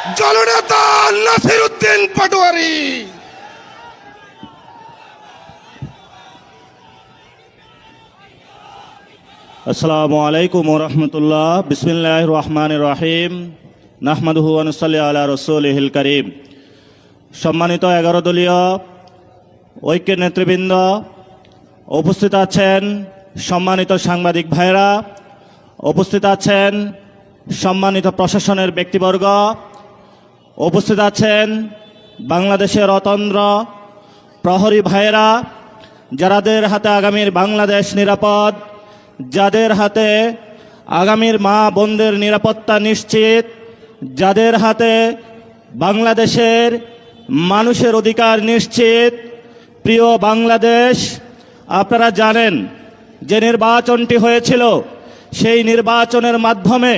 জননেতা নাসিরউদ্দিন পাটোয়ারি। আসসালামু আলাইকুম ওয়া রাহমাতুল্লাহ। বিসমিল্লাহির রহমানির রহিম। নাহমাদুহু ওয়া নুসাল্লি আলা রাসূলিহিল কারীম। সম্মানিত 11 দলীয় ঐক্যের নেতৃবৃন্দ, উপস্থিত আছেন সম্মানিত সাংবাদিক ভাইরা, উপস্থিত আছেন সম্মানিত প্রশাসনের ব্যক্তিবর্গ, উপস্থিত আছেন বাংলাদেশের অতন্দ্র প্রহরী ভাইরা, যাদের হাতে আগামীর বাংলাদেশ নিরাপদ, যাদের হাতে আগামীর মা বোনদের নিরাপত্তা নিশ্চিত, যাদের হাতে বাংলাদেশের মানুষের অধিকার নিশ্চিত। প্রিয় বাংলাদেশ, আপনারা জানেন যে নির্বাচনটি হয়েছিল, সেই নির্বাচনের মাধ্যমে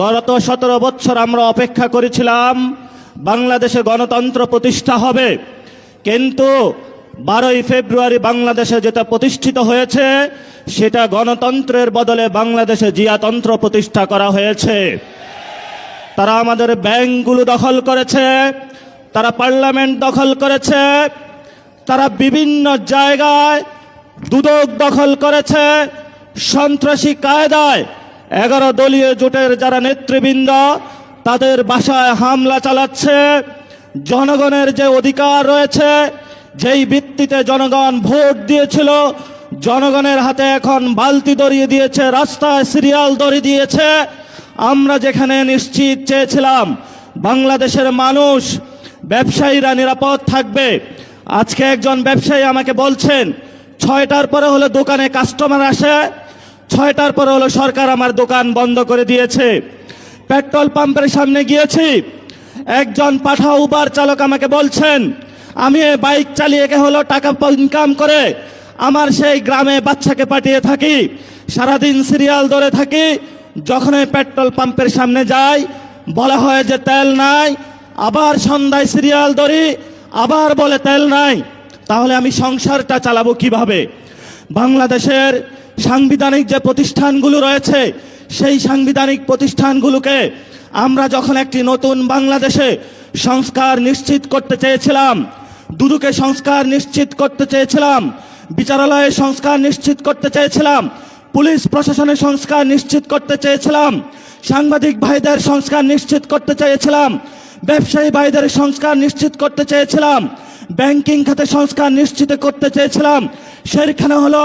গত 17 বছর আমরা অপেক্ষা করেছিলাম বাংলাদেশে গণতন্ত্র প্রতিষ্ঠা হবে, কিন্তু 12ই ফেব্রুয়ারি বাংলাদেশে যেটা প্রতিষ্ঠিত হয়েছে সেটা গণতন্ত্রের বদলে বাংলাদেশে জিয়াতন্ত্র প্রতিষ্ঠা করা হয়েছে। তারা আমাদের ব্যাংকগুলো দখল করেছে, তারা পার্লামেন্ট দখল করেছে, তারা বিভিন্ন জায়গায় দুদক দখল করেছে, সন্ত্রাসী কায়দায় 11 দলীয় জোটের যারা নেতৃবৃন্দ তাদের বাসায় হামলা চালাচ্ছে। জনগণের যে অধিকার রয়েছে, যেই ভিত্তিতে জনগণ ভোট দিয়েছিল, জনগণের হাতে এখন বালতি ধরিয়ে দিয়েছে, রাস্তায় সিরিয়াল ধরিয়ে দিয়েছে। আমরা যেখানে নিশ্চিত চেয়েছিলাম বাংলাদেশের মানুষ, ব্যবসায়ীরা নিরাপদ থাকবে, আজকে একজন ব্যবসায়ী আমাকে বলছেন 6টার পরে হলে দোকানে কাস্টমার আসে, 6টার পরে হলো সরকার আমার দোকান বন্ধ করে দিয়েছে। পেট্রোল পাম্পের সামনে গিয়েছি, একজন পাঠা উবার চালক আমাকে বলছেন আমি বাইক চালিয়ে হলো টাকা ইনকাম করে আমার সেই গ্রামে বাচ্চাকে পাঠিয়ে থাকি, সারাদিন সিরিয়াল ধরে থাকি, যখন পেট্রোল পাম্পের সামনে যাই বলা হয় যে তেল নাই, আবার সন্ধ্যায় সিরিয়াল ধরি, আবার বলে তেল নাই। তাহলে আমি সংসারটা চালাবো কিভাবে? বাংলাদেশের সাংবিধানিক যে প্রতিষ্ঠানগুলো রয়েছে, সেই সাংবিধানিক প্রতিষ্ঠানগুলোকে আমরা যখন একটি নতুন বাংলাদেশে সংস্কার নিশ্চিত করতে চেয়েছিলাম, দুদকে সংস্কার নিশ্চিত করতে চেয়েছিলাম, বিচারালয়ে সংস্কার নিশ্চিত করতে চেয়েছিলাম, পুলিশ প্রশাসনের সংস্কার নিশ্চিত করতে চেয়েছিলাম, সাংবাদিক ভাইদের সংস্কার নিশ্চিত করতে চেয়েছিলাম, ব্যবসায়ী ভাইদের সংস্কার নিশ্চিত করতে চেয়েছিলাম, ব্যাংকিং খাতে সংস্কার নিশ্চিত করতে চেয়েছিলাম, সেখানে হলো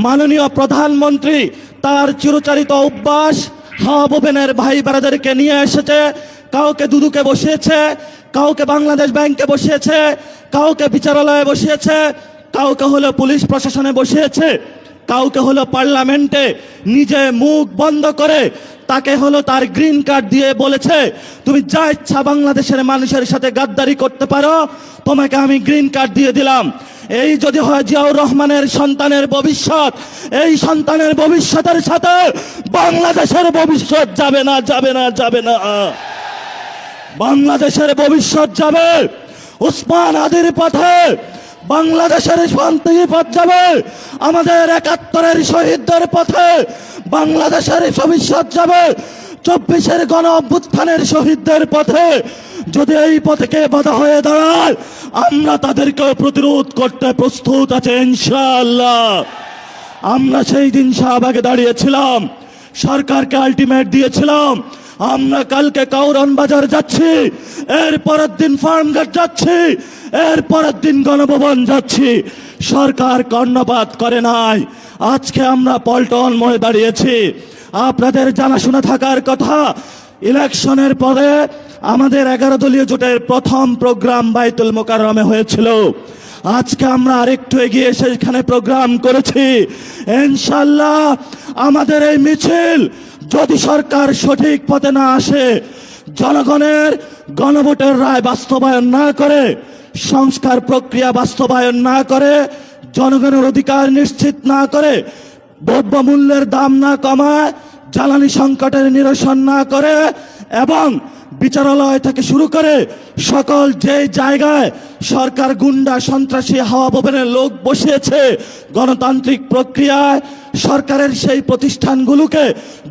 মাননীয় প্রধানমন্ত্রী তার চিরচারিত অভ্যাস হাওয়া বোবেনের ভাই বারাদেরকে নিয়ে এসেছে, কাউকে দুদুকে বসিয়েছে, কাউকে বাংলাদেশ ব্যাংকে বসিয়েছে, কাউকে বিচারালয়ে বসিয়েছে, কাউকে হলো পুলিশ প্রশাসনে বসিয়েছে, কাউকে হলো পার্লামেন্টে নিজে মুখ বন্ধ করে তাকে হলো তার গ্রিন কার্ড দিয়ে বলেছে তুমি যা ইচ্ছা বাংলাদেশের মানুষের সাথে গাদ্দারি করতে পারো, তোমাকে আমি গ্রিন কার্ড দিয়ে দিলাম। এই যদি হয় জিয়াউর রহমানের সন্তানের ভবিষ্যৎ, এই সন্তানের ভবিষ্যতের সাথে বাংলাদেশের ভবিষ্যৎ যাবে না, যাবে না, যাবে না। বাংলাদেশের ভবিষ্যৎ যাবে ওসমান হাদির পথে, বাংলাদেশের শান্তির পথ যাবে আমাদের 71-এর শহীদদের পথে, বাংলাদেশের ভবিষ্যৎ যাবে 24-এর গণ অভ্যুত্থানের শহীদদের পথে। যদি এই পথে বাধা হয়ে দাঁড়ায়, আমরা তাদেরকে প্রতিরোধ করতে প্রস্তুত আছে ইনশাআল্লাহ। আমরা সেই দিন শাহবাগে দাঁড়িয়েছিলাম, সরকারকে আলটিমেট দিয়েছিলাম আমরা কালকে কাউরান বাজার যাচ্ছি, এর পরের দিন ফার্মগেট যাচ্ছি, এর পরের দিন গণভবন যাচ্ছি। সরকার কর্ণপাত করে নাই। আজকে আমরা পল্টন মোড়ে দাঁড়িয়েছি। আপনাদের জানাশোনা থাকার কথা, ইলেকশনের পরে আমাদের 11 দলীয় জোটের প্রথম প্রোগ্রাম বাইতুল মোকাররমে হয়েছিল। আজকে আমরা আরেকটু এগিয়ে সেখানে প্রোগ্রাম করেছি। ইনশাআল্লাহ আমাদের এই মিছিল যদি সরকার সঠিক পথে না আসে, জনগণের গণভোটের রায় বাস্তবায়ন না করে, সংস্কার প্রক্রিয়া বাস্তবায়ন না করে, জনগণের অধিকার নিশ্চিত না করে, দ্রব্যমূল্যের দাম না কমায়, জ্বালানি সংকটের নিরসন না করে, এবং বিচারালয় থেকে শুরু করে সকল যে জায়গায় সরকার গুন্ডা সন্ত্রাসী হাওয়া বোবেনের লোক বসিয়েছে, গণতান্ত্রিক প্রক্রিয়ায় সরকারের সেই প্রতিষ্ঠানগুলোকে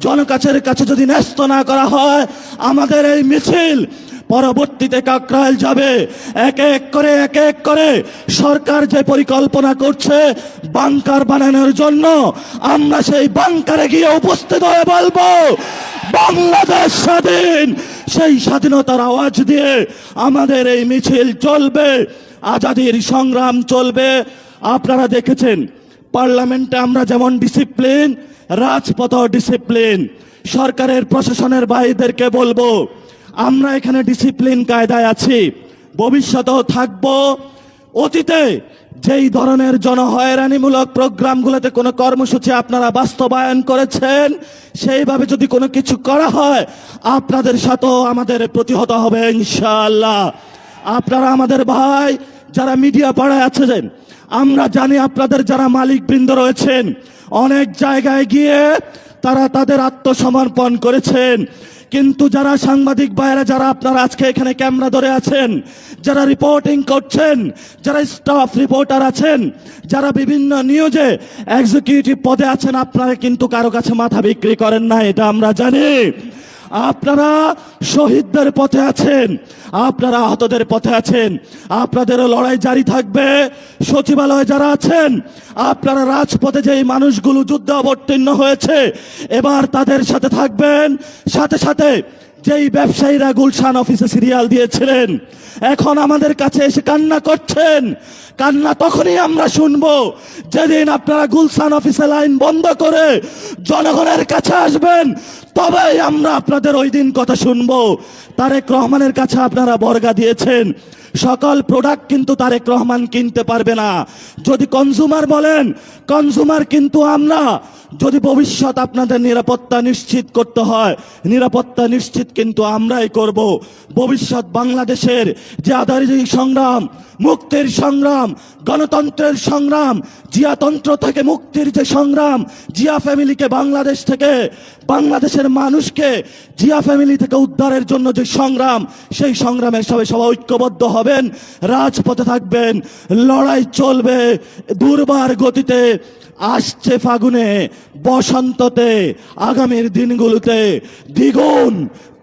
জনকাছের কাছে যদি ন্যস্ত না করা হয়, আমাদের এই মিছিল পরবর্তীতে কাকরাইল যাবে। এক এক করে সরকার যে পরিকল্পনা করছে বাংকার বানানোর জন্য, আমরা সেই বাংকারে গিয়ে উপস্থিত হয়ে বলবো বাংলাদেশ স্বাধীন। সেই স্বাধীনতার আওয়াজ দিয়ে আমাদের এই মিছিল চলবে, আজাদির সংগ্রাম চলবে। আপনারা দেখেছেন পার্লামেন্টে আমরা যেমন ডিসিপ্লিন, রাজপথ ডিসিপ্লিন। সরকারের প্রশাসনের ভাইদেরকে বলবো আমরা এখানে ডিসিপ্লিন কায়দায় আছি, ভবিষ্যতেও থাকবো। অতীতে যেই ধরনের জনহয়রানিমূলক প্রোগ্রামগুলোতে কোনো কর্মসূচি আপনারা বাস্তবায়ন করেছেন, সেইভাবে যদি কোনো কিছু করা হয় আপনাদের সাথেও আমাদের প্রতিহত হবে ইনশাআল্লাহ। আপনারা আমাদের ভাই যারা মিডিয়া পাড়ায় আছেন, আমরা জানি আপনাদের যারা মালিকবৃন্দ রয়েছেন অনেক জায়গায় গিয়ে তারা তাদের আত্মসমর্পণ করেছেন, কিন্তু যারা সাংবাদিক ভাইরা যারা আপনারা আজকে এখানে ক্যামেরা ধরে আছেন, যারা রিপোর্টিং করছেন, যারা স্টাফ রিপোর্টার আছেন, যারা বিভিন্ন নিউজে এক্সিকিউটিভ পদে আছেন, আপনারা কিন্তু কারো কাছে মাথা বিক্রি করেন না, এটা আমরা জানি। আপনারা শহীদদের পথে আছেন, আপনারা আহতদের পথে আছেন, আপনাদেরও লড়াই জারি থাকবে। সচিবালয়ে যারা আছেন আপনারা রাজপথে যেই মানুষগুলো যুদ্ধে অবতীর্ণ হয়েছে এবার তাদের সাথে থাকবেন। সাথে সাথে যেই ব্যবসায়ীরা গুলশান অফিসে সিরিয়াল দিয়েছিলেন এখন আমাদের কাছে এসে কান্না করছেন, কান্না তখনই আমরা শুনবো যেদিন আপনারা গুলশান অফিসে লাইন বন্ধ করে জনগণের কাছে আসবেন, তবেই আমরা আপনাদের ওই দিন কথা শুনবো। তারেক রহমানের কাছে আপনারা বর্গা দিয়েছেন, সকল প্রোডাক্ট কিন্তু তারেক রহমান কিনতে পারবে না। যদি কনজুমার বলেন, কনজুমার কিন্তু আমরা। যদি ভবিষ্যৎ আপনাদের নিরাপত্তা নিশ্চিত করতে হয়, নিরাপত্তা নিশ্চিত কিন্তু আমরাই করব। ভবিষ্যৎ বাংলাদেশের যে আজাদির সংগ্রাম, মুক্তির সংগ্রাম, গণতন্ত্রের সংগ্রাম, জিয়াতন্ত্র থেকে মুক্তির যে সংগ্রাম, জিয়া ফ্যামিলিকে বাংলাদেশ থেকে, বাংলাদেশের মানুষকে জিয়া ফ্যামিলি থেকে উদ্ধারের জন্য যে সংগ্রাম, সেই সংগ্রামের সবাই ঐক্যবদ্ধ হবেন, রাজপথে থাকবেন, লড়াই চলবে দুর্বার গতিতে। আসছে ফাগুনে, বসন্ততে, আগামীর দিনগুলোতে দ্বিগুণ,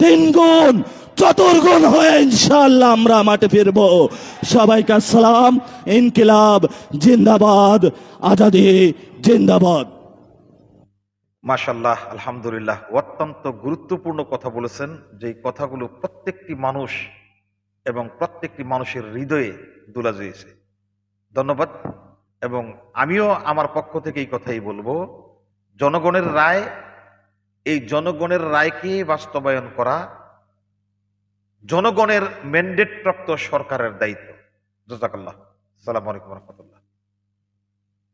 তিনগুণ, চতুর্গুণ হয়ে ইনশাআল্লাহ আমরা মাঠে ফিরব। সবাইকে আসসালাম। ইনকিলাব জিন্দাবাদ, আজাদি জিন্দাবাদ। মাশাআল্লাহ, আলহামদুলিল্লাহ, অত্যন্ত গুরুত্বপূর্ণ কথা বলেছেন, যে কথাগুলো প্রত্যেকটি মানুষ এবং প্রত্যেকটি মানুষের হৃদয়ে দুলা দিয়েছে। ধন্যবাদ। এবং আমিও আমার পক্ষ থেকে এই কথাই বলবো, জনগণের রায়, এই জনগণের রায়কে বাস্তবায়ন করা জনগণের ম্যান্ডেট প্রাপ্ত সরকারের দায়িত্ব। জাযাকাল্লাহ। আসসালামু আলাইকুম ওয়া রাহমাতুল্লাহ।